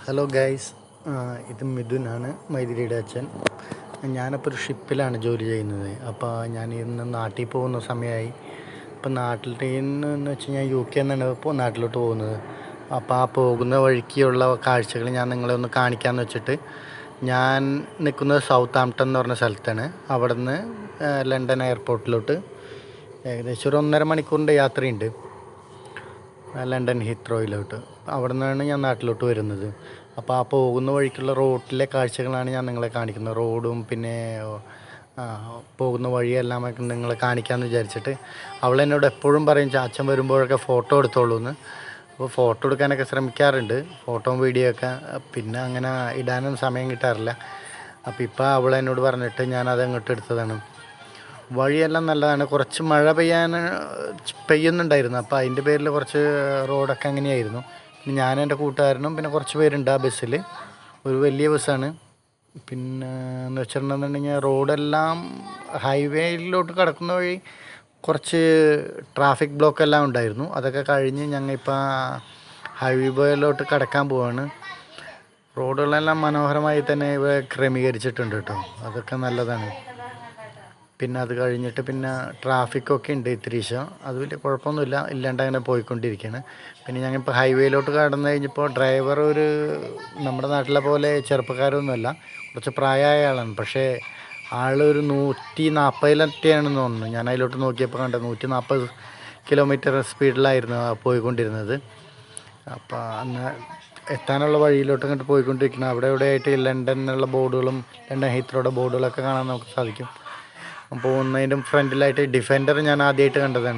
Hello guys, ഇത് മിഥുനാണ്, മൈഥിലിയുടെ അച്ഛൻ. ഞാനിപ്പോൾ ഒരു ഷിപ്പിലാണ് ജോലി ചെയ്യുന്നത്. അപ്പോൾ ഞാൻ ഇന്ന് നാട്ടിൽ പോകുന്ന സമയമായി. ഇപ്പം നാട്ടിൽ നിന്ന് വെച്ച് കഴിഞ്ഞാൽ UK എന്നാണ് ഇപ്പോൾ നാട്ടിലോട്ട് പോകുന്നത്. അപ്പോൾ ആ പോകുന്ന വഴിക്കുള്ള കാഴ്ചകൾ ഞാൻ നിങ്ങളെ ഒന്ന് കാണിക്കാമെന്ന് വെച്ചിട്ട് ഞാൻ നിൽക്കുന്നത് സൗത്ത് ആംപ്ടൺ എന്ന് പറഞ്ഞ സ്ഥലത്താണ്. അവിടെ നിന്ന് ലണ്ടൻ എയർപോർട്ടിലോട്ട് ഏകദേശം ഒരു 1.5 മണിക്കൂറിൻ്റെ യാത്രയുണ്ട്, ലണ്ടൻ ഹീത്രോയിലോട്ട്. അവിടെ നിന്നാണ് ഞാൻ നാട്ടിലോട്ട് വരുന്നത്. അപ്പോൾ ആ പോകുന്ന വഴിക്കുള്ള റോഡിലെ കാഴ്ചകളാണ് ഞാൻ നിങ്ങളെ കാണിക്കുന്നത്. റോഡും പിന്നെ പോകുന്ന വഴിയെല്ലാം നിങ്ങളെ കാണിക്കാമെന്ന് വിചാരിച്ചിട്ട്. അവളെന്നോട് എപ്പോഴും പറയും അച്ഛൻ വരുമ്പോഴൊക്കെ ഫോട്ടോ എടുത്തോളൂ എന്ന്. അപ്പോൾ ഫോട്ടോ എടുക്കാനൊക്കെ ശ്രമിക്കാറുണ്ട്, ഫോട്ടോയും വീഡിയോ ഒക്കെ. പിന്നെ അങ്ങനെ ഇടാനും സമയം കിട്ടാറില്ല. അപ്പോൾ ഇപ്പോൾ അവളെന്നോട് പറഞ്ഞിട്ട് ഞാനത് അങ്ങോട്ട് എടുത്തതാണ്. വഴിയെല്ലാം നല്ലതാണ്. കുറച്ച് മഴ പെയ്യുന്നുണ്ടായിരുന്നു. അപ്പോൾ അതിൻ്റെ പേരിൽ കുറച്ച് റോഡൊക്കെ അങ്ങനെയായിരുന്നു. പിന്നെ ഞാനും എൻ്റെ കൂട്ടുകാരനും പിന്നെ കുറച്ച് പേരുണ്ട് ആ ബസ്സിൽ. ഒരു വലിയ ബസ്സാണ്. പിന്നെ എന്ന് വെച്ചിട്ടുണ്ടെന്നുണ്ടെങ്കിൽ റോഡെല്ലാം ഹൈവേയിലോട്ട് കിടക്കുന്ന വഴി കുറച്ച് ട്രാഫിക് ബ്ലോക്കെല്ലാം ഉണ്ടായിരുന്നു. അതൊക്കെ കഴിഞ്ഞ് ഞങ്ങളിപ്പോൾ ഹൈവേയിലോട്ട് കടക്കാൻ പോവാണ്. റോഡുകളെല്ലാം മനോഹരമായി തന്നെ ഇവ ക്രമീകരിച്ചിട്ടുണ്ട് കേട്ടോ. അതൊക്കെ നല്ലതാണ്. പിന്നെ അത് കഴിഞ്ഞിട്ട് പിന്നെ ട്രാഫിക്കൊക്കെ ഉണ്ട് ഇത്തിരീശ. അത് വലിയ കുഴപ്പമൊന്നുമില്ല, ഇല്ലാണ്ട് അങ്ങനെ പോയിക്കൊണ്ടിരിക്കുകയാണ്. പിന്നെ ഞങ്ങളിപ്പോൾ ഹൈവേയിലോട്ട് കടന്നു കഴിഞ്ഞപ്പോൾ ഡ്രൈവർ ഒരു നമ്മുടെ നാട്ടിലെ പോലെ ചെറുപ്പക്കാരൊന്നുമല്ല, കുറച്ച് പ്രായമായ ആളാണ്. പക്ഷേ ആളൊരു 140-ലെറ്റയാണെന്ന് തോന്നുന്നു. ഞാൻ അതിലോട്ട് നോക്കിയപ്പോൾ കണ്ടത് 140 കിലോമീറ്റർ സ്പീഡിലായിരുന്നു പോയിക്കൊണ്ടിരുന്നത്. അപ്പോൾ അന്ന് എത്താനുള്ള വഴിയിലോട്ട് അങ്ങോട്ട് പോയിക്കൊണ്ടിരിക്കണം. അവിടെ എവിടെയായിട്ട് ലണ്ടൻ എന്നുള്ള ബോർഡുകളും ലണ്ടൻ ഹീത്രോയുടെ ബോർഡുകളൊക്കെ കാണാൻ നമുക്ക് സാധിക്കും. പോകുന്നതിൻ്റെ ഫ്രണ്ടിലായിട്ട് ഡിഫൻഡർ ഞാൻ ആദ്യമായിട്ട് കണ്ടതാണ്.